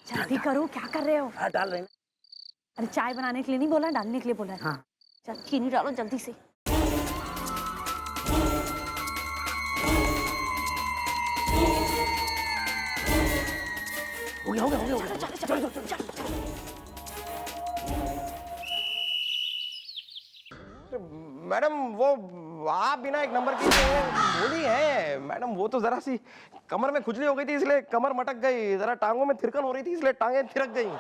जल्दी करो, क्या कर रहे हो? हाँ डाल रहे हैं। अरे चाय बनाने के लिए नहीं बोला, डालने के लिए बोला है। हाँ चल चीनी डालो जल्दी से। हो गया हो गया हो गया हो गया। चलो चलो चलो चलो। मैडम वो आप बिना एक नंबर की बोली है मैडम, वो तो जरा सी कमर में खुजली हो गई थी इसलिए कमर मटक गई, जरा टांगों में थिरकन हो रही थी इसलिए टांगें थिरक गई।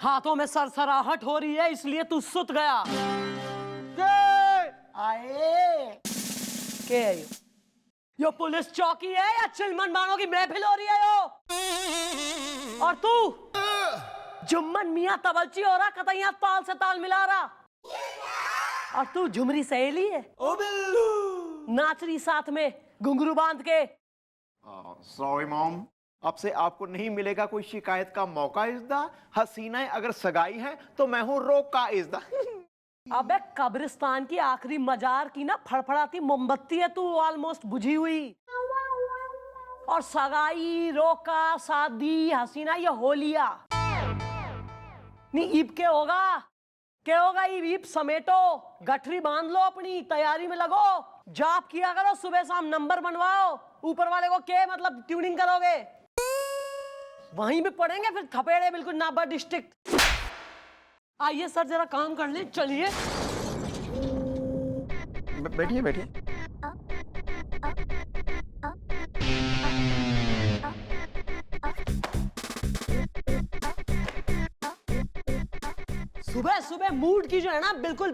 हाथों में सरसराहट हो रही है इसलिए तू सुत गया। आए क्या है यो पुलिस चौकी है या चिलमन मानो की महफिल हो रही है यो? और तू जुम्मन मियां तवलची हो रहा, कतैया ताल से ताल मिला रहा। और तू झुमरी सहेली है, ओ बिल्लू नाच रही साथ में घुंघरू बांध के। सॉरी मॉम, अब से आपको नहीं मिलेगा कोई शिकायत का मौका। इज़दा हसीना अगर सगाई है तो मैं हूँ रोका इज़दा। अबे कब्रिस्तान की आखिरी मजार की ना फड़फड़ाती मोमबत्ती है तू, ऑलमोस्ट बुझी हुई। और सगाई, रोका, शादी, हसीना, ये होलिया नहीं ईब के होगा। क्या होगा ईब? ईब समेटो, गठरी बांध लो, अपनी तैयारी में लगो, जाप किया करो, सुबह शाम नंबर बनवाओ। ऊपर वाले को क्या मतलब ट्यूनिंग करोगे? वहीं पे पढ़ेंगे फिर थपेड़े बिल्कुल नाबा डिस्ट्रिक्ट। आइए सर जरा काम कर ले, चलिए। बैठिए बैठिए। सुबह सुबह मूड की जो है ना बिल्कुल।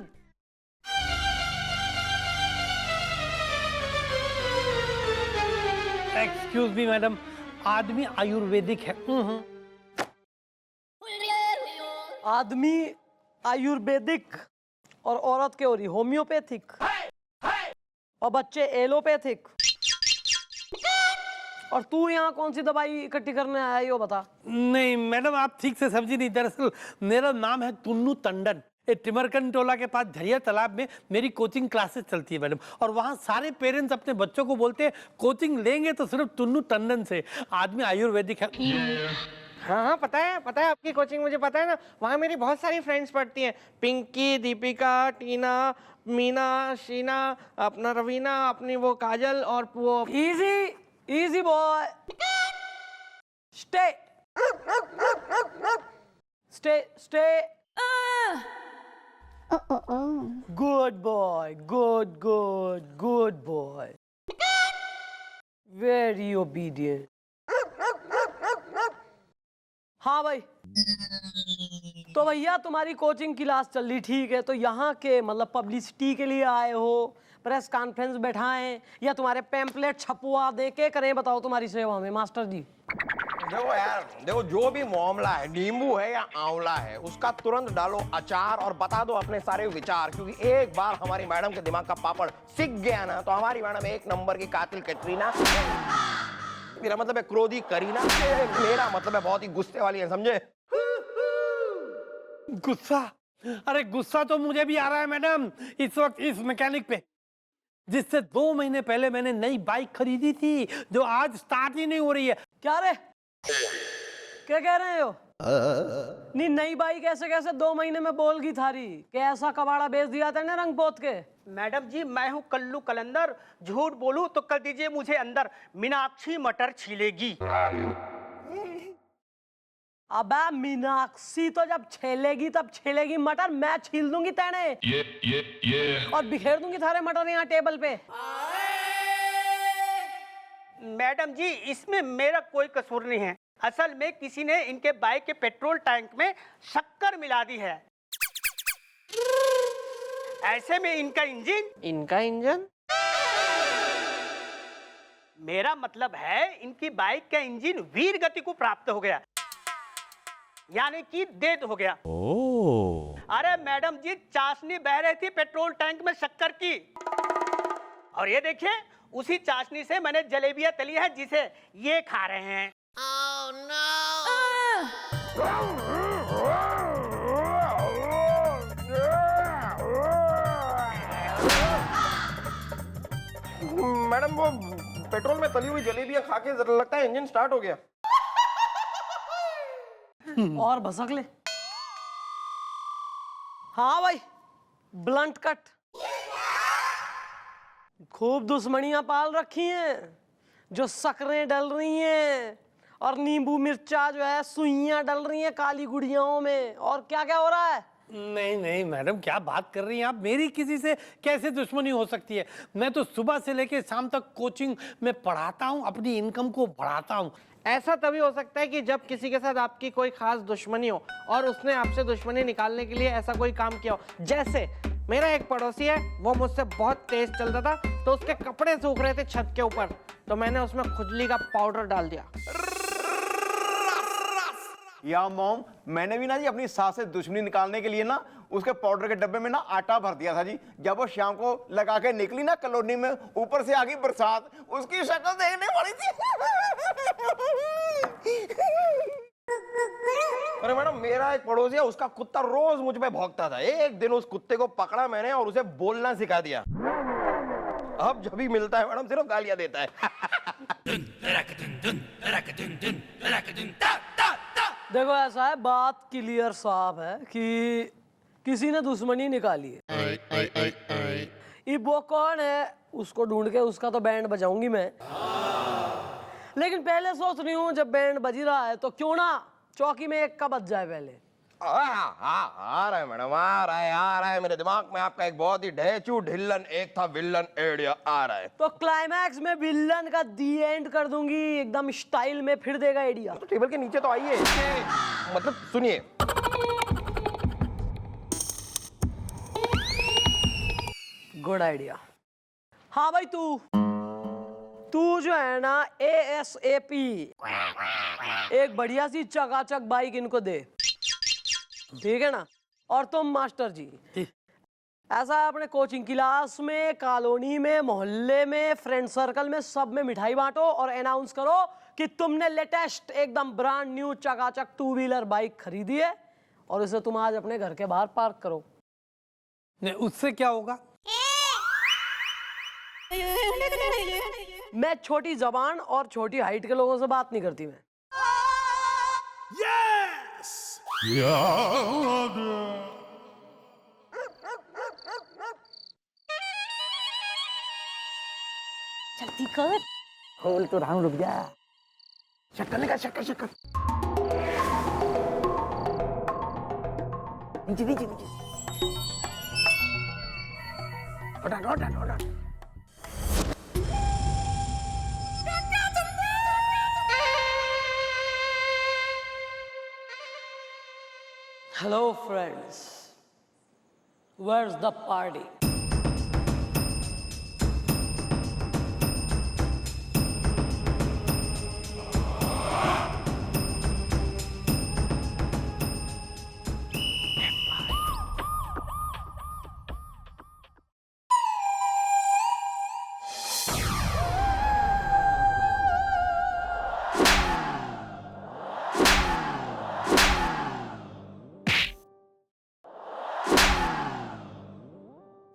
एक्सक्यूज मी मैडम, आदमी आयुर्वेदिक है। आदमी आयुर्वेदिक और औरत के हो रही होम्योपैथिक और बच्चे एलोपैथिक। और तू यहाँ कौन सी दवाई इकट्ठी करने आया यो बता। नहीं मैडम आप ठीक से समझी नहीं, दरअसल मेरा नाम है टुन्नू टंडन। टिमरकन टोला के पास झरिया तालाब में मेरी कोचिंग क्लासेस चलती है मैडम, और वहाँ सारे पेरेंट्स अपने बच्चों को बोलते हैं कोचिंग लेंगे तो सिर्फ टुन्नू टंडन से। आदमी आयुर्वेदिक है। हाँ हाँ पता है आपकी कोचिंग मुझे पता है ना। वहाँ मेरी बहुत सारी फ्रेंड्स पढ़ती हैं, पिंकी, दीपिका, टीना, मीना, शीना, अपना रवीना, अपनी वो काजल और वो। Easy easy boy, stay stay stay. Good boy, good good good boy, very obedient. हाँ भाई, तो भैया तुम्हारी कोचिंग क्लास चल रही ठीक है, तो यहाँ के मतलब पब्लिसिटी के लिए आए हो, प्रेस कॉन्फ्रेंस बैठाएं या तुम्हारे पैम्पलेट छपवा दे के करें? बताओ तुम्हारी सेवा में मास्टर जी। देखो यार, देखो जो भी मामला है, नींबू है या आंवला है, उसका तुरंत डालो अचार और बता दो अपने सारे विचार, क्योंकि एक बार हमारी मैडम के दिमाग का पापड़ सिक गया ना तो हमारी मैडम एक नंबर की कातिल कैटरीना, मेरा मतलब है क्रोधी करीना, मेरा मतलब है बहुत ही गुस्से वाली है, समझे? गुस्सा? अरे गुस्सा तो मुझे भी आ रहा है मैडम इस वक्त इस मैकेनिक पे, जिससे 2 महीने पहले मैंने नई बाइक खरीदी थी जो आज स्टार्ट ही नहीं हो रही है। क्या रे, क्या कह रहे हो? नहीं नई बाइक ऐसे कैसे 2 महीने में बोल गई थारी? क्या ऐसा कबाड़ा बेच दिया था ना रंग पोत के? मैडम जी मैं हूँ कल्लू कलंदर, झूठ बोलूं तो कर दीजिए मुझे अंदर, मीनाक्षी मटर छीलेगी। अबे मीनाक्षी तो जब छेलेगी तब छेलेगी मटर, मैं छील दूंगी तेने और बिखेर दूंगी थारे मटर यहाँ टेबल पे। मैडम जी इसमें मेरा कोई कसूर नहीं है, असल में किसी ने इनके बाइक के पेट्रोल टैंक में शक्कर मिला दी है, ऐसे में इनका इंजन मेरा मतलब है इनकी बाइक का इंजन वीर गति को प्राप्त हो गया, यानी कि डेड हो गया। अरे मैडम जी चाशनी बह रही थी पेट्रोल टैंक में शक्कर की, और ये देखिए उसी चाशनी से मैंने जलेबियां तली है जिसे ये खा रहे हैं। Oh, no! मैडम वो पेट्रोल में तली हुई जलेबियां खा के लगता है इंजन स्टार्ट हो गया। और भसक ले। हाँ भाई, ब्लंट कट। खूब दुश्मनियां पाल रखी हैं, जो सकरें डल रही हैं और नींबू मिर्चा जो है सुइयां डल रही हैं काली गुड़ियाओं में। और क्या क्या हो रहा है? नहीं नहीं मैडम, क्या बात कर रही हैं आप? मेरी किसी से कैसे दुश्मनी हो सकती है? मैं तो सुबह से लेकर शाम तक कोचिंग में पढ़ाता हूँ, अपनी इनकम को बढ़ाता हूँ। ऐसा तभी हो सकता है कि जब किसी के साथ आपकी कोई खास दुश्मनी हो और उसने आपसे दुश्मनी निकालने के लिए ऐसा कोई काम किया हो। जैसे मेरा एक पड़ोसी है, वो मुझसे बहुत तेज चलता था, तो उसके कपड़े सूख रहे थे छत के ऊपर, तो मैंने उसमें खुजली का पाउडर डाल दिया। या मॉम, मैंने भी ना जी अपनी सास से दुश्मनी निकालने के लिए ना उसके पाउडर के डब्बे में ना आटा भर दिया था जी। जब वो शाम को लगा के निकली ना कॉलोनी में, ऊपर से आ गई बरसात, उसकी शक्ल देखने वाली थी। अरे मैडम, मेरा एक पड़ोसी है, उसका कुत्ता रोज मुझ पे भौंकता था। एक दिन उस कुत्ते को पकड़ा मैंने और उसे बोलना सिखा दिया। अब जब भी मिलता है मैडम सिर्फ गालियां देता है। देखो ऐसा है, बात क्लियर साफ है कि किसी ने दुश्मनी निकाली है। ये वो कौन है उसको ढूंढ के उसका तो बैंड बजाऊंगी मैं। लेकिन पहले सोच रही हूँ जब बैंड बज रहा है तो क्यों ना चौकी में एक का बज जाए पहले। आ रहा है मैडम, आ रहा है मेरे दिमाग में आपका एक बहुत ही ढेचू ढिल्लन एक था विलन आइडिया आ रहा है। तो क्लाइमैक्स में विलन का दी एंड कर दूंगी एकदम स्टाइल में, फिर देगा आइडिया। तो टेबल के नीचे तो आइए, मतलब सुनिए। Good idea. हाँ भाई, तू जो है ना ASAP एक बढ़िया सी चकाचक बाइक इनको दे, ठीक है ना? और तुम मास्टर जी ऐसा अपने कोचिंग क्लास में, कॉलोनी में, मोहल्ले में, फ्रेंड सर्कल में, सब में मिठाई बांटो और अनाउंस करो कि तुमने लेटेस्ट एकदम ब्रांड न्यू चकाचक 2 व्हीलर बाइक खरीदी है और इसे तुम आज अपने घर के बाहर पार्क करो। नहीं, उससे क्या होगा? मैं छोटी जबान और छोटी हाइट के लोगों से बात नहीं करती मैं। जल्दी कर। खोल तो रहा हूँ, रुक जा। शक्कर निकाल, शक्कर। नीचे नीचे नीचे। हटा। Hello friends, where's the party?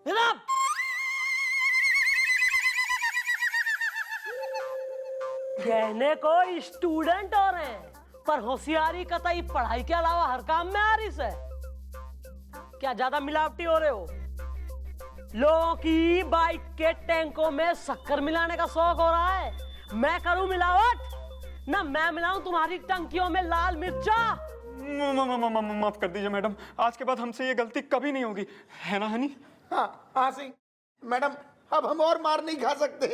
जनाब, कहने को स्टूडेंट हो रहे हैं, पर होशियारी कतई पढ़ाई के अलावा हर काम में आ रही है। क्या ज्यादा मिलावटी हो रहे हो? लोगों की बाइक के टैंकों में शक्कर मिलाने का शौक हो रहा है, मैं करूं मिलावट? ना मैं मिलाऊं तुम्हारी टंकियों में लाल मिर्चा। माफ कर दीजिए मैडम, आज के बाद हमसे ये गलती कभी नहीं होगी, है ना हनी? हाँ सिंह मैडम, अब हम और मार नहीं खा सकते।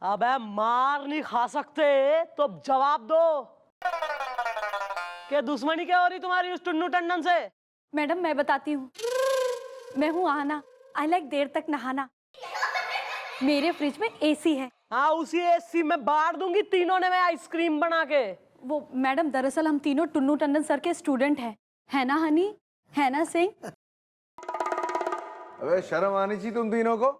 अबे मार नहीं खा सकते तो जवाब दो कि दुश्मनी क्या हो रही तुम्हारी उस टुन्नू टंडन से? मैडम मैं बताती हूँ, मैं हूँ आना। आई लाइक देर तक नहाना। मेरे फ्रिज में AC है। हाँ, उसी AC में बांट दूंगी तीनों ने मैं आइसक्रीम बना के। वो मैडम दरअसल हम तीनों टुन्नू टंडन सर के स्टूडेंट हैं, है ना हनी, है ना सिंह? अबे शर्म आनी चाहिए तुम तीनों को।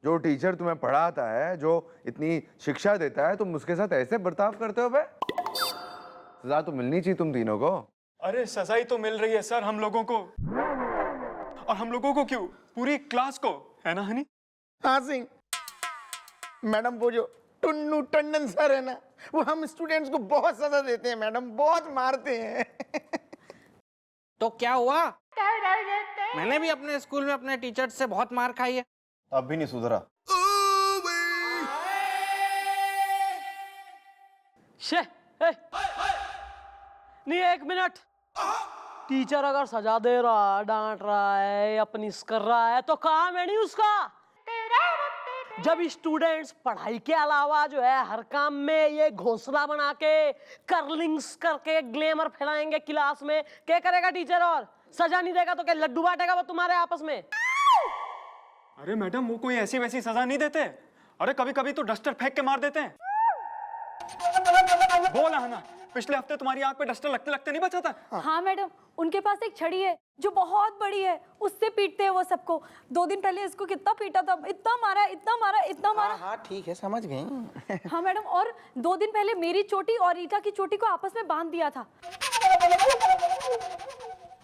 जो टीचर तुम्हें पढ़ाता है, जो इतनी शिक्षा देता है, तुम उसके साथ ऐसे बर्ताव करते हो बे? सजा तो मिलनी चाहिए तुम तीनों को। अरे सजाई तो मिल रही है सर हम लोगों को, और हम लोगों को क्यों, पूरी क्लास को, है ना हनी? हाँ सिंह मैडम, वो जो टुन्नू टंडन सर है ना, वो हम स्टूडेंट्स को बहुत सजा देते हैं मैडम, बहुत मारते हैं। तो क्या हुआ? मैंने भी अपने स्कूल में अपने टीचर से बहुत मार खाई है। अब भी नहीं सुधरा। शे, ए, नहीं, एक मिनट। टीचर अगर सजा दे रहा, डांट रहा है या पनिश कर रहा है तो काम है नहीं उसका। जब स्टूडेंट्स पढ़ाई के अलावा जो है हर काम में ये घोंसला बना के कर्लिंग्स करके ग्लैमर फैलाएंगे क्लास में, क्या करेगा टीचर? और सजा नहीं देगा तो क्या लड्डू बांटेगा वो तुम्हारे आपस में? अरे मैडम, वो कोई ऐसी वैसी सजा नहीं देते। अरे कभी कभी तो डस्टर फेंक के मार देते हैं। बोल ना, पिछले हफ्ते तुम्हारी आंख पे डस्टर लगते लगते नहीं बचा था? हाँ मैडम, उनके पास एक छड़ी है जो बहुत बड़ी है, उससे पीटते हैं वो सबको। 2 दिन पहले इसको कितना पीटा था, इतना मारा, इतना मारा, इतना मारा। हाँ ठीक है, समझ गई। हाँ मैडम, और 2 दिन पहले मेरी चोटी और रीटा की चोटी को आपस में बांध दिया था।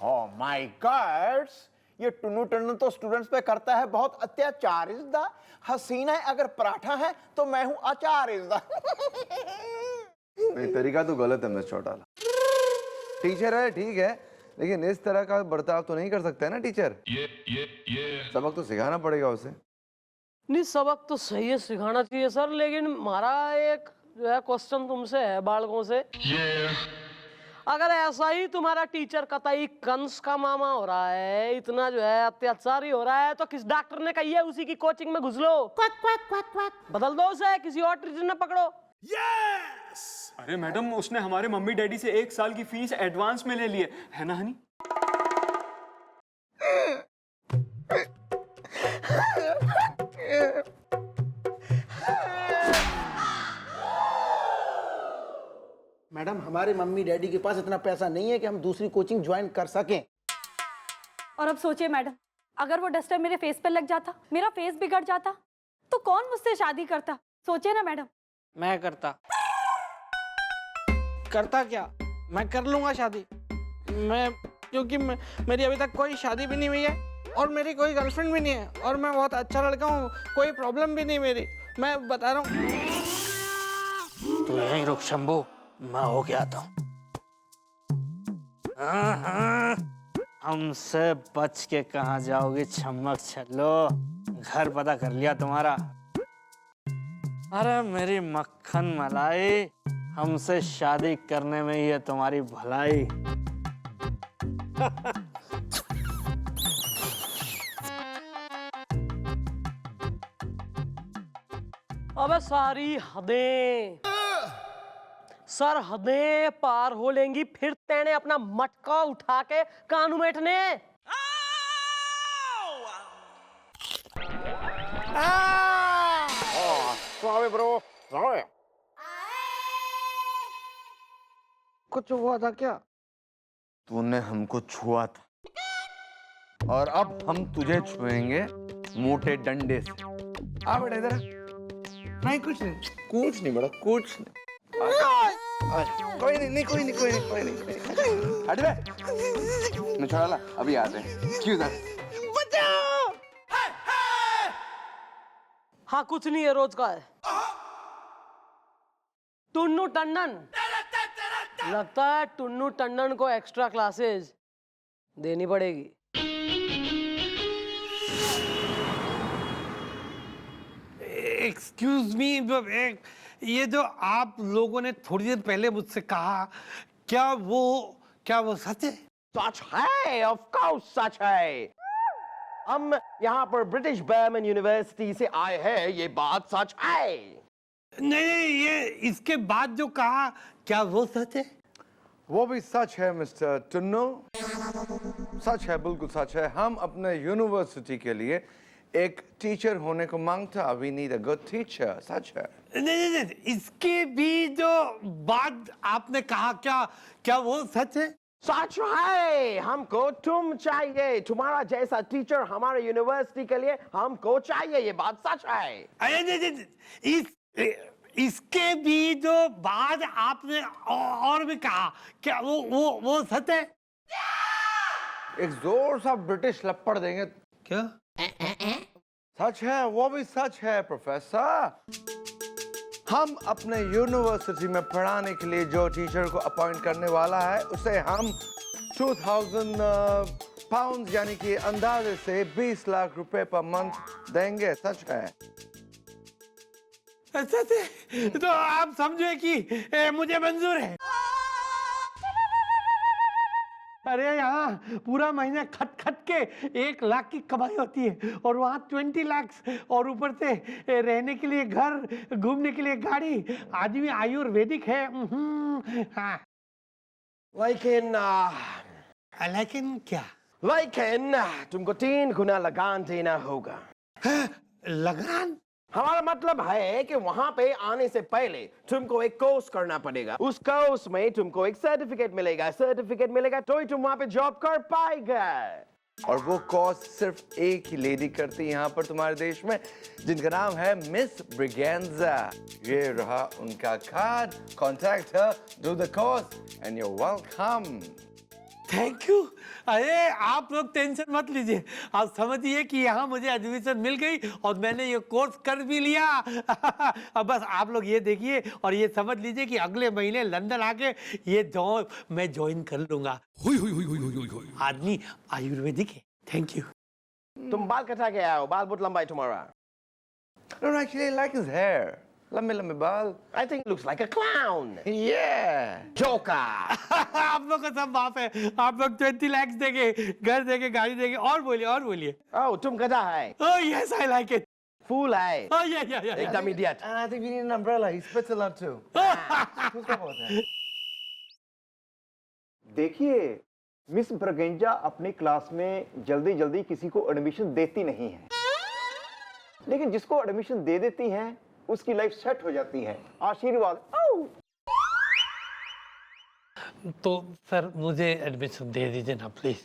ओह माय गॉड, ये टुन्नू टंडन तो स्टूडेंट्स पे करता है बहुत अत्याचार। इज़दा हसीना है अगर पराठा है तो मैं हूँ अचार। इज़दा ये तरीका तो गलत है मिस चौटाला। टीचर है ठीक है, लेकिन इस तरह का बर्ताव तो नहीं कर सकते ना टीचर। सबक तो सिखाना पड़ेगा उसे। नहीं, सबक तो सही है, सिखाना चाहिए सर, लेकिन हमारा एक जो है क्वेश्चन तुमसे है, बालकों से। अगर ऐसा ही तुम्हारा टीचर कतई कंस का मामा हो रहा है, इतना जो है अत्याचारी हो रहा है, तो किस डॉक्टर ने कही है उसी की कोचिंग में घुस लो? बदल दो उसे, किसी और टीचर ने पकड़ो। अरे मैडम, उसने हमारे मम्मी डैडी से 1 साल की फीस एडवांस में ले ली है ना हनी? मैडम, हमारे मम्मी डैडी के पास इतना पैसा नहीं है कि हम दूसरी कोचिंग ज्वाइन कर सकें। और अब सोचिए मैडम, अगर वो डस्टर मेरे फेस पे लग जाता, मेरा फेस बिगड़ जाता, तो कौन मुझसे शादी करता? सोचिए ना मैडम। मैं करता क्या? मैं कर लूंगा शादी। क्योंकि मेरी अभी तक कोई शादी भी नहीं हुई है और मेरी कोई गर्लफ्रेंड भी नहीं है, और मैं बहुत अच्छा लड़का हूँ, कोई प्रॉब्लम भी नहीं मेरी। मैं बता रहा हूँ। तो यहीं रुक शंभू, मैं हो के आता हूँ। हमसे बच के कहाँ जाओगे छमक छल्लो, घर पता कर लिया तुम्हारा। अरे मेरी मक्खन मलाई, हमसे शादी करने में ही है तुम्हारी भलाई। अबे सारी हदें सर, हदें पार हो लेंगी फिर तेने अपना मटका उठा के कानू बैठने। Sorry bro, sorry. कुछ हुआ था क्या? तूने हमको छुआ था और अब हम तुझे छुएंगे मोटे डंडे से। आ बेटा इधर। नहीं कुछ नहीं बेटा, कुछ नहीं। कोई नहीं। हट बे। मैं छोड़ा ला, अभी आते हैं। क्यों था? हाँ, कुछ नहीं है, रोज का है। टुन्नू टंडन, लगता है टुन्नू टंडन को एक्स्ट्रा क्लासेस देनी पड़ेगी। एक्सक्यूज मी, ये जो आप लोगों ने थोड़ी देर पहले मुझसे कहा, क्या वो सच है? सच है, ऑफ कोर्स सच है। हम यहाँ पर ब्रिटिश बर्मन यूनिवर्सिटी से आए हैं, ये बात सच है। नहीं, ये इसके बाद जो कहा, क्या वो सच है? वो भी सच है मिस्टर टुन्नू, सच है, बिल्कुल सच है। हम अपने यूनिवर्सिटी के लिए एक टीचर होने को मांगता। We need a good teacher. सच है। नहीं, इसके भी जो बात आपने कहा, क्या वो सच है? सच है, हमको तुम चाहिए, तुम्हारा जैसा टीचर हमारे यूनिवर्सिटी के लिए हमको चाहिए, ये बात सच है। अरे नहीं, इसके भी जो बात आपने और भी कहा, क्या वो सच है? एक जोर सा ब्रिटिश लपड़ देंगे। क्या? सच है, वो भी सच है प्रोफेसर। हम अपने यूनिवर्सिटी में पढ़ाने के लिए जो टीचर को अपॉइंट करने वाला है उसे हम 2000 पाउंड यानी कि अंदाजे से 20 लाख रुपए पर मंथ देंगे। सच है? अच्छा तो आप समझे कि मुझे मंजूर है। अरे यहाँ पूरा महीने खट खट के 1 लाख की कमाई होती है और वहाँ 20 लाख और ऊपर से रहने के लिए घर, घूमने के लिए गाड़ी। आदमी आयुर्वेदिक है। हाँ। लेकिन क्या? लेकिन तुमको 3 गुना लगान देना होगा। लगान? हमारा मतलब है कि वहां पे आने से पहले तुमको एक कोर्स करना पड़ेगा। उस कोर्स में तुमको एक सर्टिफिकेट मिलेगा। सर्टिफिकेट मिलेगा तो ही तुम वहां पे जॉब कर पाएगा। और वो कोर्स सिर्फ एक ही लेडी करती है यहाँ पर तुम्हारे देश में, जिनका नाम है मिस ब्रिगेंजा। ये रहा उनका card. Contact her, do the course and you welcome. Thank you. अरे आप लोग टेंशन मत लीजिए, आप समझिए कि यहाँ मुझे एडमिशन मिल गई और मैंने ये कोर्स कर भी लिया। अब बस आप लोग ये देखिए और ये समझ लीजिए कि अगले महीने लंदन आके ये जॉब मैं ज्वाइन कर लूंगा। आदमी आयुर्वेदिक है। Thank you. तुम बाल कटा के आओ, बाल बहुत लंबा है तुम्हारा। No, actually, I like his hair. लंबे बाल। I think it looks like a clown. Yeah. Joker. आप लोग का सब माफ है। आप लोग 20 लाख देंगे, घर देंगे, गाड़ी देंगे। और बोलिए। Oh, तुम गधा है। Oh yes, I like it. Fool है। Oh yeah. एकदम idiot. And I think we need an umbrella. He spits a lot too. उसका बहुत है। देखिए, मिस ब्रगेंजा अपनी क्लास में जल्दी जल्दी किसी को एडमिशन देती नहीं है, लेकिन जिसको एडमिशन दे देती हैं उसकी लाइफ सेट हो जाती है। आशीर्वाद। तो सर मुझे एडमिशन दे दीजिए ना प्लीज।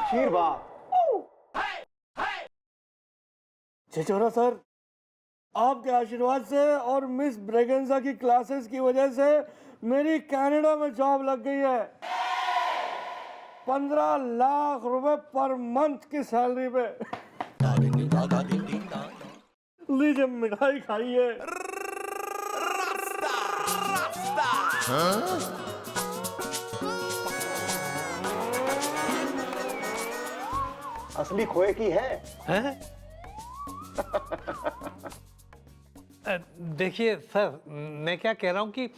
आशीर्वाद। छिछोरा सर, आपके आशीर्वाद से और मिस ब्रेगेंजा की क्लासेस की वजह से मेरी कनाडा में जॉब लग गई है। 15 लाख रुपए पर मंथ की सैलरी पे। लीजिए मिठाई खाइए। असली खोए की है। देखिए सर, मैं क्या कह रहा हूँ कि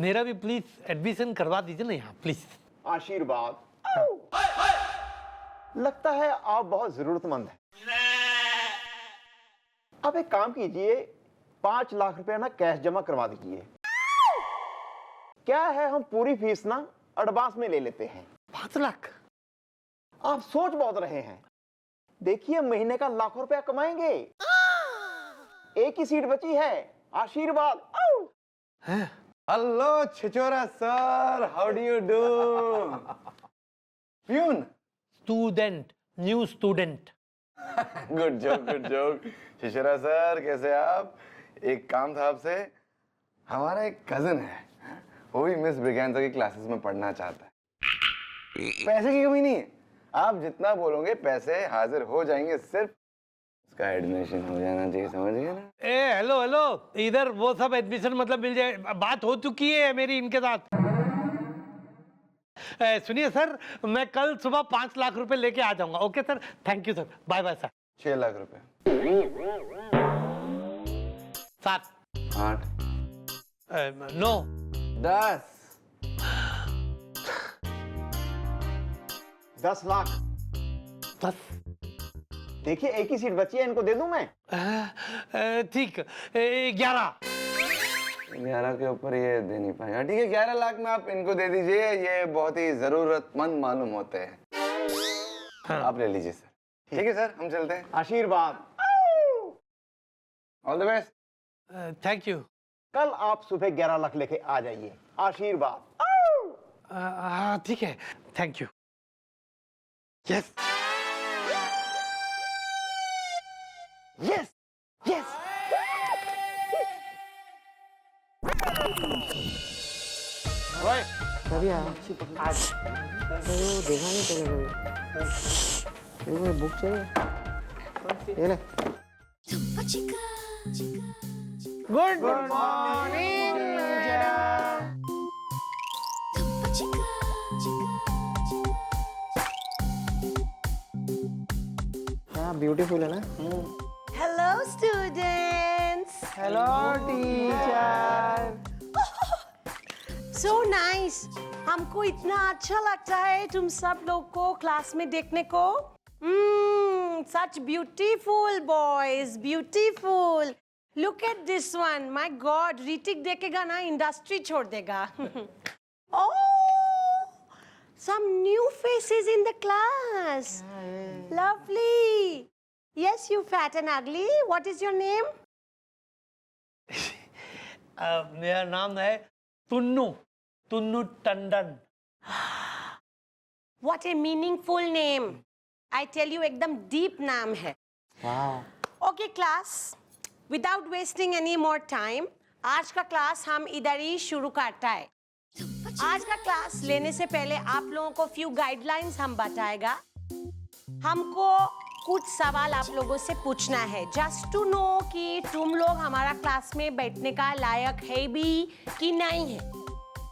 मेरा भी प्लीज एडमिशन करवा दीजिए ना यहाँ प्लीज। आशीर्वाद। लगता है आप बहुत जरूरतमंद हैं। आप एक काम कीजिए, 5 लाख रुपए ना कैश जमा करवा दीजिए। क्या है, हम पूरी फीस ना एडवांस में ले लेते हैं। 5 लाख? आप सोच बहुत रहे हैं। देखिए, महीने का लाखों रुपया कमाएंगे। एक ही सीट बची है। आशीर्वाद। हेलो छिछोरा sir, how do you do? Peon? Student, new student. Good joke. छिछोरा सर, कैसे आप? एक काम था आपसे। हमारा एक कजन है, वो भी मिस ब्रिगेंजा की क्लासेस में पढ़ना चाहता है। पैसे की कमी नहीं है, आप जितना बोलोगे पैसे हाजिर हो जाएंगे, सिर्फ उसका एडमिशन हो जाना चाहिए। समझ गए ना? हेलो, इधर वो सब एडमिशन मतलब मिल जाए, बात हो चुकी है मेरी इनके साथ। सुनिए सर, मैं कल सुबह 5 लाख रुपए लेके आ जाऊंगा। Okay sir, thank you sir, bye bye sir. 6 lakh रुपए। 7 8 9 10 10 लाख। 10। देखिए, एक ही सीट बची है, इनको दे दूं मैं? ठीक, 11 के ऊपर ये दे नहीं पाएगा। ठीक है, 11 लाख में आप इनको दे दीजिए, ये बहुत ही जरूरतमंद मालूम होते हैं। आप ले लीजिए सर। ठीक है सर, हम चलते हैं। आशीर्वाद। All the best. Thank you. कल आप सुबह 11 लाख लेके आ जाइए। आशीर्वाद। ठीक है, थैंक यू। Yes Yes. कभी आया आज देखा नहीं चले कभी बुक चाहिए ये ले गुड मॉर्निंग क्या ब्यूटीफुल है ना hello students. Hello teacher so nice. हमको इतना अच्छा लगता है तुम सब लोग को क्लास में देखने को। Such beautiful boys, beautiful. Look at this one, my God, Hrithik देखेगा ना इंडस्ट्री छोड़ देगा। ओह, some new faces in the class. Lovely. Yes, you fat and ugly. What is your name? मेरा नाम है तुन्नू Tandon. What a meaningful name. I tell you, एकदम deep नाम है। वाह Okay, class. Without wasting any more time, आज का class हम इधर ही शुरू करता है। आज का क्लास लेने से पहले आप लोगों को few guidelines हम बताएगा। हमको कुछ सवाल आप लोगों से पूछना है, just to know कि तुम लोग हमारा क्लास में बैठने का लायक है भी कि नहीं है।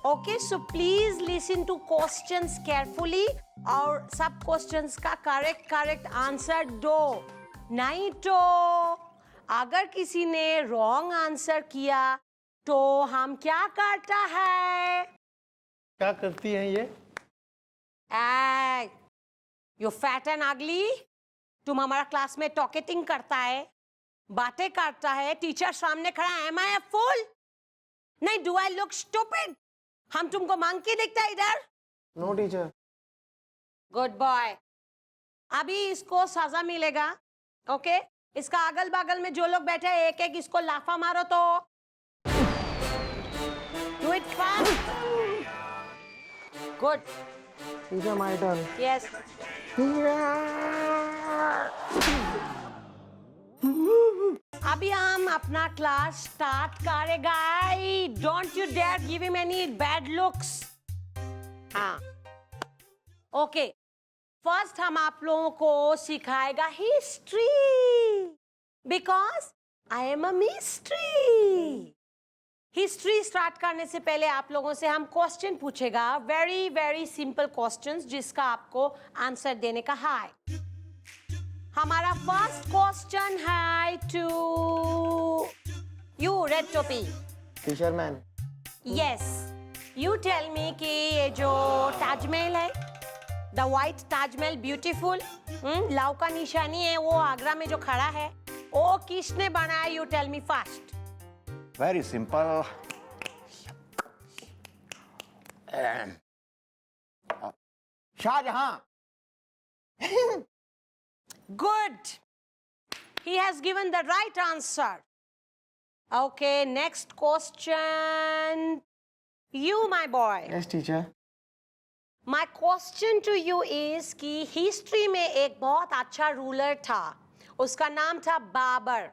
Okay, so please listen to questions carefully और सब questions का करेक्ट आंसर दो। नहीं तो अगर किसी ने रॉन्ग आंसर किया तो हम क्या करता है? क्या करती हैं ये? यू फैट एंड अगली, तुम हमारा क्लास में टॉकेटिंग करता है, बातें करता है, टीचर सामने खड़ा है। Am I a fool? नहीं, do I look stupid? हम तुमको मंकी दिखता है इधर? No teacher good boy. अभी इसको सजा मिलेगा। ओके, इसका अगल बगल में जो लोग बैठे हैं एक एक इसको लाफा मारो तो। Do it fast. Good. Teacher my turn yes. अभी हम अपना क्लास स्टार्ट करेगा। Don't you dare give him any bad looks. हाँ ओके, फर्स्ट हम आप लोगों को सिखाएगा history, because I am a mystery. History start करने से पहले आप लोगों से हम क्वेश्चन पूछेगा, वेरी वेरी सिंपल क्वेश्चंस जिसका आपको आंसर देने का है। हमारा फर्स्ट क्वेश्चन है टू यू रेड टोपी। Teacher man yes, you tell me कि ये जो ताजमहल है, the white Taj Mahal beautiful, love का निशानी है, वो आगरा में जो खड़ा है, वो किसने बनाया? You tell me fast. Very simple. Shah Jahan. Good. He has given the right answer. Okay, next question. You, my boy. Yes teacher My question to you is कि हिस्ट्री में एक बहुत अच्छा रूलर था, उसका नाम था बाबर।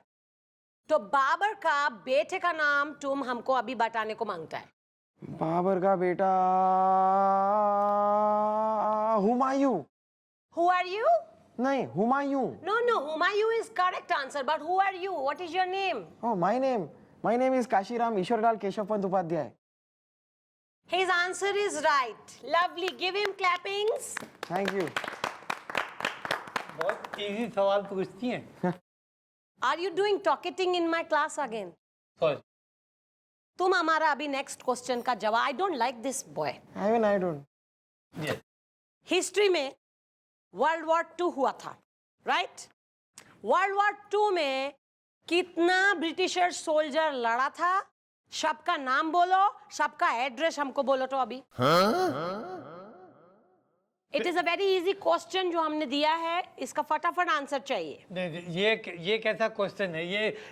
तो बाबर का बेटे का नाम तुम हमको अभी बताने को मांगता है। बाबर का बेटा हुमायूं। Who are you? नहीं Humayun. No, Humayun is correct answer, but who are you? What is your name? Oh, my name is Kashiram Ishwarlal Keshav Pant Upadhyay. His answer is right. Lovely. Give him clappings. Thank you. बहुत इजी सवाल पूछती हैं। Are you doing talkating in my class again? Sorry. तुम हमारा अभी next question का जवाब। I don't like this boy. Even I don't. Yes. History में वर्ल्ड वॉर 2 हुआ था, राइट? वर्ल्ड वॉर 2 में कितना ब्रिटिशर सोल्जर लड़ा था? सबका नाम बोलो, सबका एड्रेस हमको बोलो तो अभी। It is a very easy question जो हमने दिया है, इसका फटाफट आंसर चाहिए। ये कैसा क्वेश्चन है?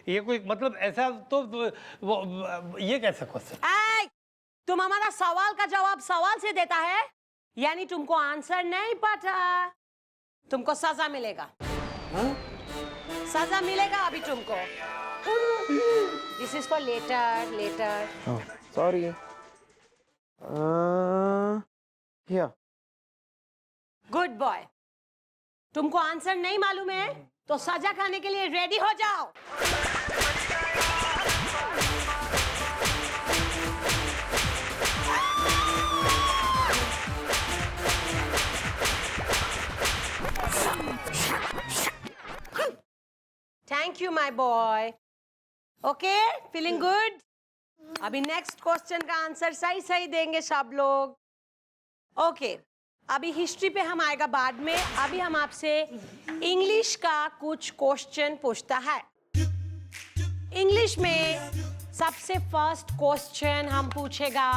ये कोई मतलब ऐसा तो ये कैसा क्वेश्चन? तुम हमारा सवाल का जवाब सवाल से देता है, यानी तुमको आंसर नहीं पता, तुमको सजा मिलेगा। सजा मिलेगा अभी तुमको। This is for later. Sorry. Here good boy. तुमको आंसर नहीं मालूम है तो सजा खाने के लिए रेडी हो जाओ। Thank you my boy. Okay, feeling good? अभी नेक्स्ट क्वेश्चन का आंसर सही सही देंगे सब लोग। ओके, अभी हिस्ट्री पे हम आएगा बाद में। अभी हम आपसे इंग्लिश का कुछ क्वेश्चन पूछता है। इंग्लिश में सबसे फर्स्ट क्वेश्चन हम पूछेगा।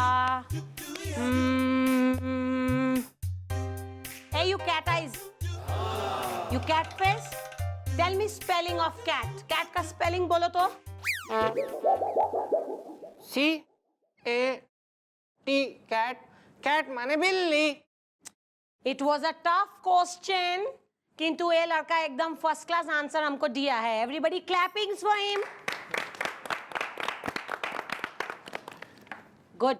Hey you cat eyes, you cat face, tell me spelling of cat. cat का spelling बोलो तो। CAT cat. कैट माने बिल्ली। It was a tough question, किंतु ये लड़का एकदम फर्स्ट क्लास आंसर हमको दिया है। Everybody clapping for him. Good.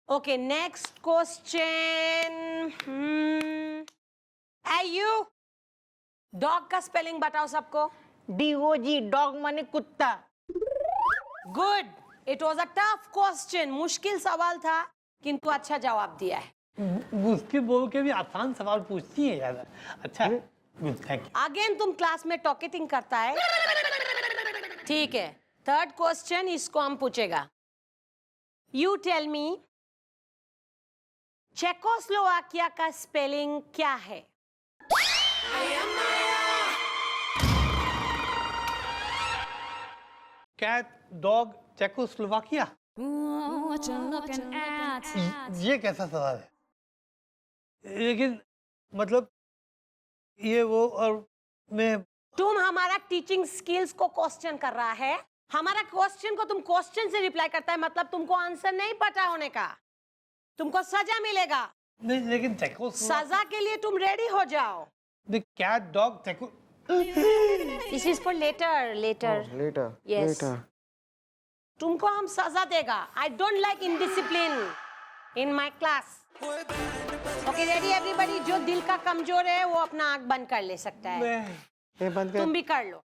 Okay, next question. Hey you, dog का spelling बताओ सबको। DOG डॉग माने कुत्ता। Good. It was a tough question. मुश्किल सवाल था, किंतु अच्छा जवाब दिया है। उसके बोल के भी आसान सवाल पूछती है यार। अच्छा, गुड, थैंक यू। अगेन तुम क्लास में टॉकेटिंग करता है। ठीक है, थर्ड क्वेश्चन इसको हम पूछेगा। यू टेल मी, चेकोस्लोवाकिया का स्पेलिंग क्या है? Cat, dog, Czechoslovakia. ये कैसा सवाल है? लेकिन मतलब ये वो और मैं। तुम हमारा टीचिंग स्किल्स को क्वेश्चन कर रहा है। हमारा क्वेश्चन को तुम क्वेश्चन से रिप्लाई करता है, मतलब तुमको आंसर नहीं पता होने का। तुमको सजा मिलेगा। नहीं, लेकिन सजा के लिए तुम रेडी हो जाओ। कैट, डॉग, चेको। This is for later. Later yes, तुमको हम सजा देगा। I don't like indiscipline in my class. Okay, ready everybody? जो दिल का कमजोर है वो अपना आंख बंद कर ले सकता है। ये बंद कर। तुम भी कर लो।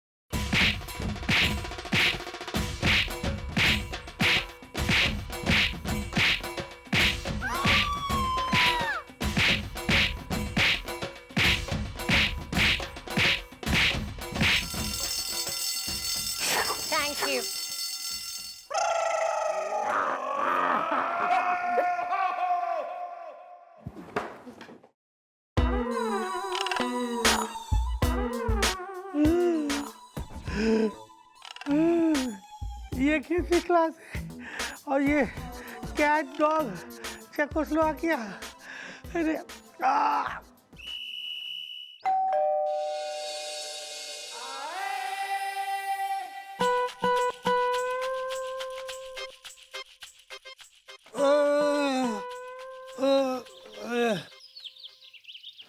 Thank you. ये किसी क्लास है और ये कैट, डॉग, चेकोस्लोवाकिया। अरे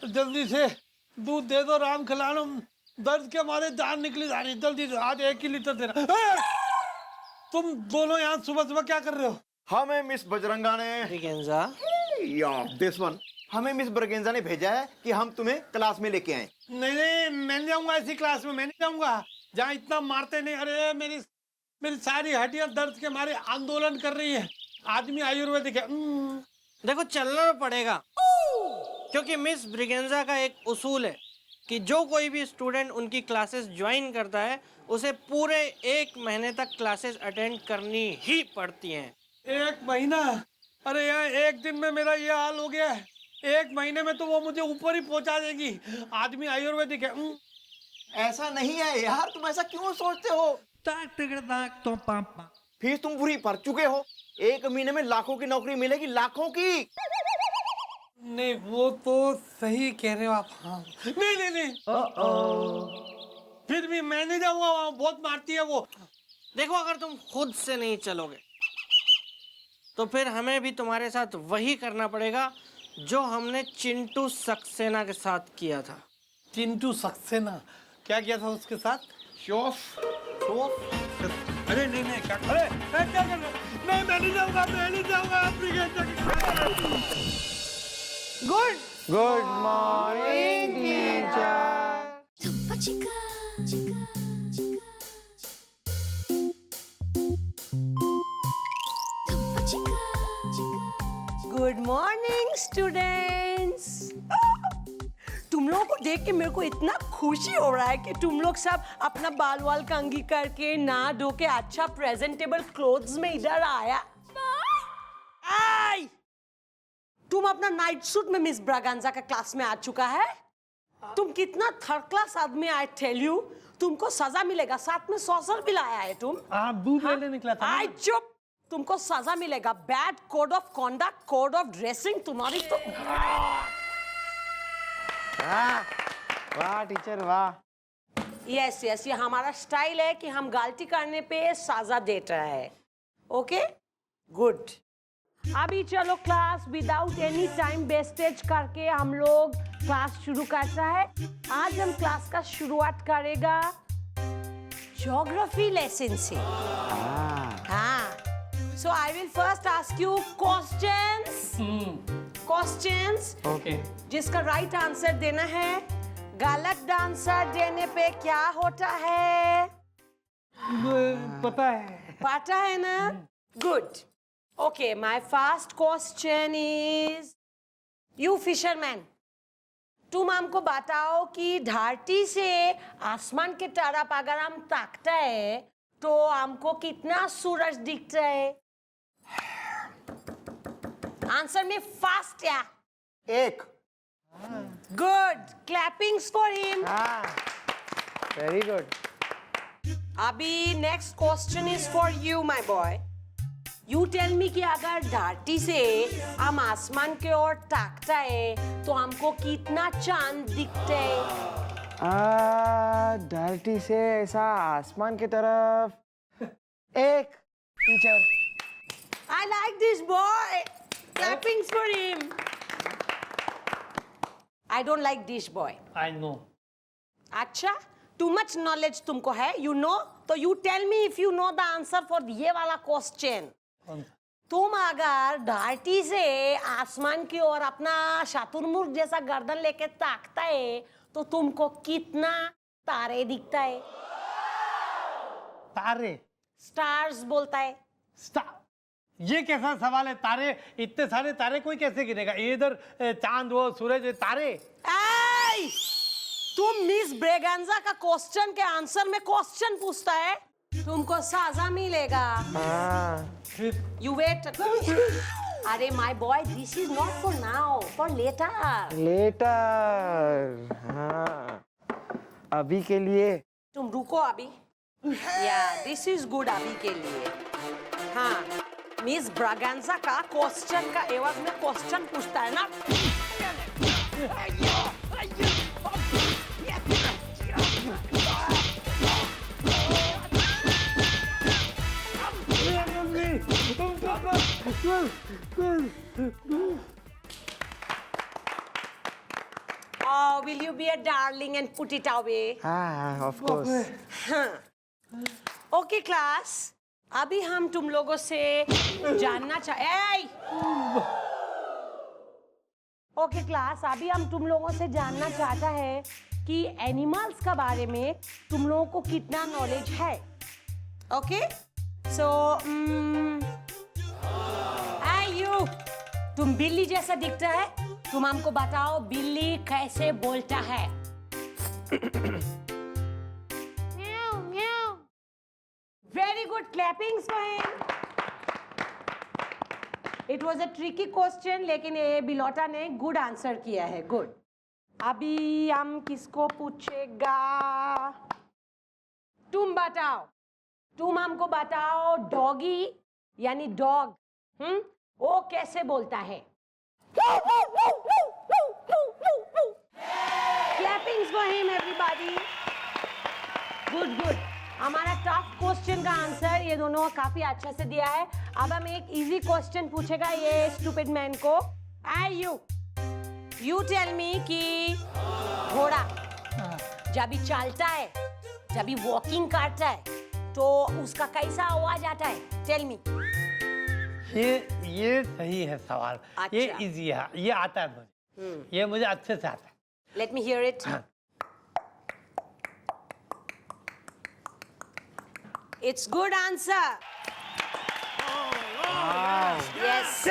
जल्दी से दूध दे दो, राम खिला लो। दर्द के मारे जान निकली जा रही। जल्दी से आज 1 ही लीटर देना। तुम दोनों यहाँ सुबह सुबह क्या कर रहे हो? हमें मिस बजरंगा ने दिस वन हमें मिस बरगेंजा ने भेजा है कि हम तुम्हें क्लास में लेके आए। नहीं नहीं, मैं नहीं जाऊंगा ऐसी क्लास में। मैं नहीं जाऊंगा जहाँ इतना मारते नहीं। अरे मेरी सारी हड्डियां दर्द के मारे आंदोलन कर रही है। आदमी आयुर्वेदिक है। देखो, चलना पड़ेगा, क्योंकि मिस ब्रिगेंजा का एक उसूल है कि जो कोई भी स्टूडेंट उनकी क्लासेस ज्वाइन करता है उसे पूरे 1 महीने तक क्लासेस अटेंड करनी ही पड़ती हैं। 1 महीना? अरे यार, 1 दिन में मेरा ये हाल हो गया है। 1 महीने में तो वो मुझे ऊपर ही पहुंचा देगी। आदमी आयुर्वेदिक है। ऐसा नहीं है यार, तुम ऐसा क्यों सोचते हो? फीस तुम पूरी भर चुके हो। 1 महीने में लाखों की नौकरी मिलेगी, लाखों की। नहीं, वो तो सही कह रहे हो आप। हाँ। नहीं नहीं नहीं, फिर भी मैं नहीं जाऊंगा वहाँ, बहुत मारती है वो। देखो, अगर तुम खुद से नहीं चलोगे तो फिर हमें भी तुम्हारे साथ वही करना पड़ेगा जो हमने चिंटू सक्सेना के साथ किया था। चिंटू सक्सेना? क्या किया था उसके साथ? शोफ। अरे नहीं नहीं, क्या कर रहे हो? नहीं मैं नहीं जाऊंगा ब्रिगेंजा की क्लास में। Good morning teacher. Good morning students. तुम लोगों को देख के मेरे को इतना खुशी हो रहा है कि तुम लोग सब अपना बाल वाल कंघी करके नहा धो के अच्छा प्रेजेंटेबल क्लोथ्स में इधर आया। आई! तुम अपना नाइट सूट में मिस ब्रागांजा का क्लास में आ चुका है। तुम कितना थर्ड क्लास आदमी, आई टेल यू। तुमको सजा मिलेगा, साथ में सॉसर भी लाया है तुम। आप दूध लेने निकला था। आई चुप, तुमको सजा मिलेगा। Bad code of conduct, code of dressing तुम्हारी तो। वाह टीचर वाह। यस यस, ये हमारा स्टाइल है कि हम गलती करने पे सजा देता है। Okay good. अभी चलो class without any time wastage करके हम लोग क्लास शुरू करता है। आज हम क्लास का शुरुआत करेगा ज्योग्राफी लेसन से। हाँ, so I will first ask you questions. Okay. जिसका राइट आंसर देना है। गलत आंसर देने पे क्या होता है पता है। पता है ना? Good. Okay, my first question is, you fisherman, तुम हमको बताओ कि धरती से आसमान की तरफ अगर हम ताकते हैं तो हमको कितना सूरज दिखता है? आंसर में फास्ट या एक। Good, clappings for him. Very good. अभी next question is for you my boy. You tell me कि अगर धरती से हम आसमान की ओर ताकता है तो हमको कितना चांद दिखता है? धरती से ऐसा आसमान की तरफ एक। Teacher I like this boy. Clappings for him. I don't like this boy. I know. अच्छा, too much knowledge तुमको है, you know? तो you tell me if you know the answer for ये वाला question. तुम अगर धरती से आसमान की ओर अपना शातुरमुर्ग जैसा गर्दन लेके ताकता है तो तुमको कितना तारे दिखता है? तारे। स्टार्स बोलता है। ये कैसा सवाल है? तारे, इतने सारे तारे कोई कैसे गिनेगा? इधर चांद, वो सूरज, तारे। ऐ! तुम मिस ब्रेगेंजा का क्वेश्चन के आंसर में क्वेश्चन पूछता है, तुमको सजा मिलेगा। You wait. अरे my boy, this is not for now, for later. Later. हाँ, अभी के लिए। तुम रुको अभी। या दिस इज गुड अभी के लिए। हाँ, मिस ब्रागांजा का क्वेश्चन का एवज में क्वेश्चन पूछता है ना। Oh, will you be a darling and put it away? हाँ, of course. ओके क्लास, अभी हम तुम लोगों से जानना ओके क्लास, अभी हम तुम लोगों से जानना चाहता है कि एनिमल्स का बारे में तुम लोगों को कितना नॉलेज है। ओके, सो यू, तुम बिल्ली जैसा दिखता है, तुम हमको बताओ बिल्ली कैसे बोलता है? Very good, clappings for him. It was a tricky question, लेकिन ये बिलोटा ने good answer किया है, good. अभी हम किसको पूछेगा? तुम बताओ, तुम हमको बताओ डॉगी यानी डॉग, वो कैसे बोलता है? Clappings for him, everybody. Good, good. हमारा टफ क्वेश्चन का आंसर ये दोनों काफी अच्छे से दिया है। अब हम एक इजी क्वेश्चन पूछेगा ये स्टूपिड मैन को। यू टेल मी कि घोड़ा जब भी चलता है, जब भी वॉकिंग करता है, तो उसका कैसा आवाज आता है? Tell me. ये सही है सवाल। ये अच्छा। इजी है, ये आता है मुझे, ये मुझे अच्छे से आता है। Let me here it. It's good answer. Yes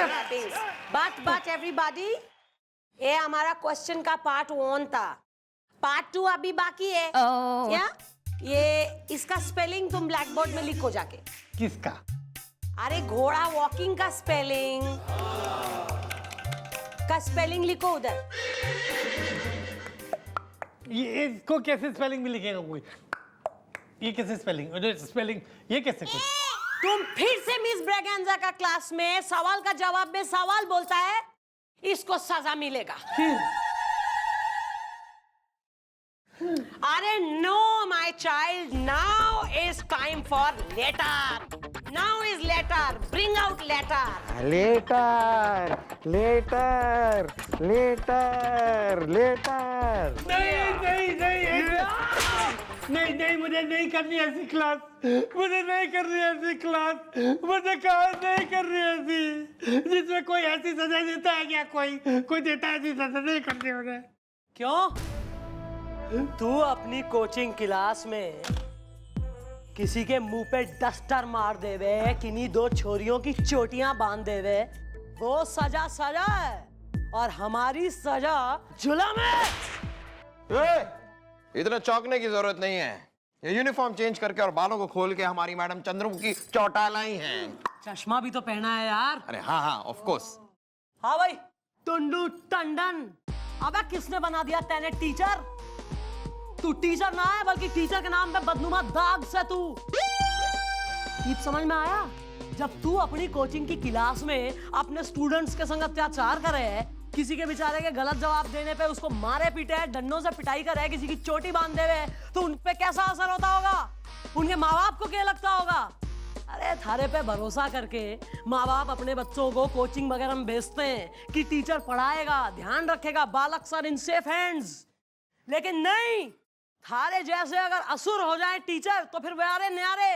but everybody, ये हमारा क्वेश्चन का पार्ट 1 था। पार्ट 2 अभी बाकी है। क्या ये इसका स्पेलिंग तुम ब्लैक बोर्ड में लिखो जाके। किसका? अरे घोड़ा वॉकिंग का स्पेलिंग लिखो उधर। ये इसको कैसे स्पेलिंग में लिखेगा कोई? ये कैसे स्पेलिंग ये कैसे कुछ? तुम फिर से मिस ब्रेगेंजा का क्लास में सवाल का जवाब में सवाल बोलता है, इसको सजा मिलेगा। अरे no my child, now is time for later. Now is later, bring out later. Later later later later. नहीं, मुझे नहीं करनी ऐसी क्लास, मुझे नहीं करनी ऐसी क्लास, मुझे कहा नहीं करनी ऐसी जिसमें कोई ऐसी सजा देता है क्या? कोई देता है ऐसी सजा? नहीं करनी मुझे। क्यों? तू अपनी कोचिंग क्लास में किसी के मुंह पे डस्टर मार देवे, किन्हीं 2 छोरियों की चोटियां बांध देवे, वो सजा है। और हमारी सजा जुल्म है। इतना चौंकने की जरूरत नहीं है। ये यूनिफॉर्म चेंज करके और बालों को खोल के हमारी मैडम चंद्रमुखी चौटालाई हैं। चश्मा भी तो पहना है यार। अरे हाँ, ऑफ कोर्स। हाँ भाई, टुंडू टंडन। अबे किसने बना दिया तेने टीचर? तू टीचर ना है, बल्कि टीचर के नाम पे बदनुमा दाग से तू। ये समझ में आया? जब तू अपनी कोचिंग की क्लास में अपने स्टूडेंट्स के संग अत्याचार करे, किसी के बेचारे के गलत जवाब देने पे उसको मारे पीटे, डंडों से पिटाई करे, किसी की चोटी बांध देवे, तो उन पे कैसा असर होता होगा? उनके माँ बाप को क्या लगता होगा? अरे थारे पे भरोसा करके माँ बाप अपने बच्चों को कोचिंग वगैरह में भेजते हैं कि टीचर पढ़ाएगा, ध्यान रखेगा, बालक सर इन सेफ हैंड्स। लेकिन नहीं, थारे जैसे अगर असुर हो जाए टीचर तो फिर व्यारे न्यारे।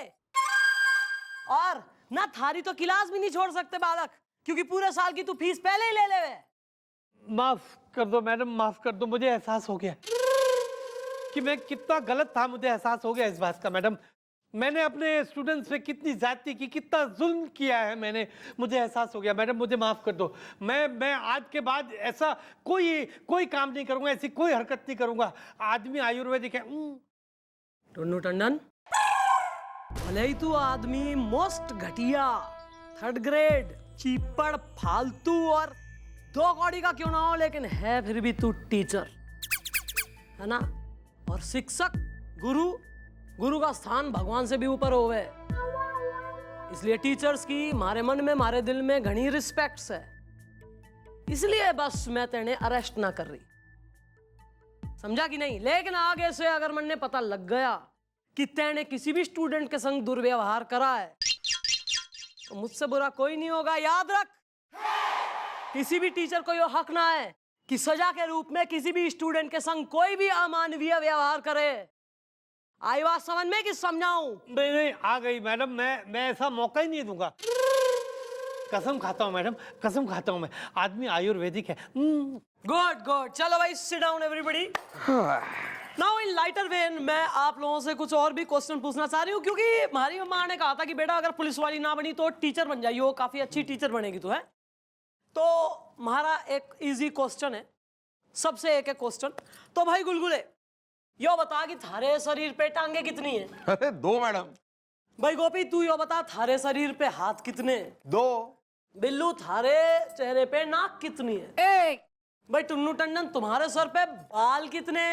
और ना थारी तो क्लास भी नहीं छोड़ सकते बालक, क्योंकि पूरे साल की तू फीस पहले ही ले लेवे। माफ कर दो मैडम, माफ कर दो। मुझे एहसास हो गया कि मैं कितना गलत था। मुझे एहसास हो गया इस बात का मैडम। मैंने अपने स्टूडेंट्स पे कितनी ज्यादती की, कितना जुल्म किया है मैंने। मुझे एहसास हो गया मैडम, मुझे माफ कर दो। मैं आज के बाद ऐसा कोई काम नहीं करूंगा, ऐसी कोई हरकत नहीं करूंगा। आदमी आयुर्वेदिक है। टुन्नू टंडन, भले ही तू आदमी मोस्ट घटिया, 3rd ग्रेड, चीपड़, फालतू और 2 कौड़ी का क्यों ना हो, लेकिन है फिर भी तू टीचर है ना। और शिक्षक, गुरु का स्थान भगवान से भी ऊपर होवे। इसलिए टीचर्स की मारे मन में, मारे दिल में घनी रिस्पेक्ट्स है। इसलिए बस मैं तेने अरेस्ट ना कर रही, समझा कि नहीं? लेकिन आगे से अगर मन ने पता लग गया कि तेने किसी भी स्टूडेंट के संग दुर्व्यवहार करा है, तो मुझसे बुरा कोई नहीं होगा। याद रख, किसी भी टीचर को यह हक ना है कि सजा के रूप में किसी भी स्टूडेंट के संग कोई भी अमानवीय व्यवहार करे। आई बात समझ में कि समझाऊं? नहीं, आ गई मैडम। मैं ऐसा मौका ही नहीं दूंगा। कसम खाता हूँ मैडम, कसम खाता हूँ मैं। आदमी आयुर्वेदिक है। गुड। चलो भाई, sit down everybody. Now in lighter when मैं आप लोगों से कुछ और भी क्वेश्चन पूछना चाह रही हूँ, क्योंकि हमारी माँ ने कहा था कि बेटा अगर पुलिस वाली ना बनी तो टीचर बन जाइए, काफी अच्छी टीचर बनेगी तू, है। तो हमारा एक इजी क्वेश्चन है, सबसे एक क्वेश्चन। तो भाई गुलगुले, यो बता कि थारे शरीर पे टांगे कितनी है? अरे 2 मैडम। भाई गोपी, तू यो बता थारे शरीर पे हाथ कितने? 2। बिल्लू, थारे चेहरे पे नाक कितनी है? 1। भाई टुन्नू टंडन, तुम्हारे सर पे बाल कितने?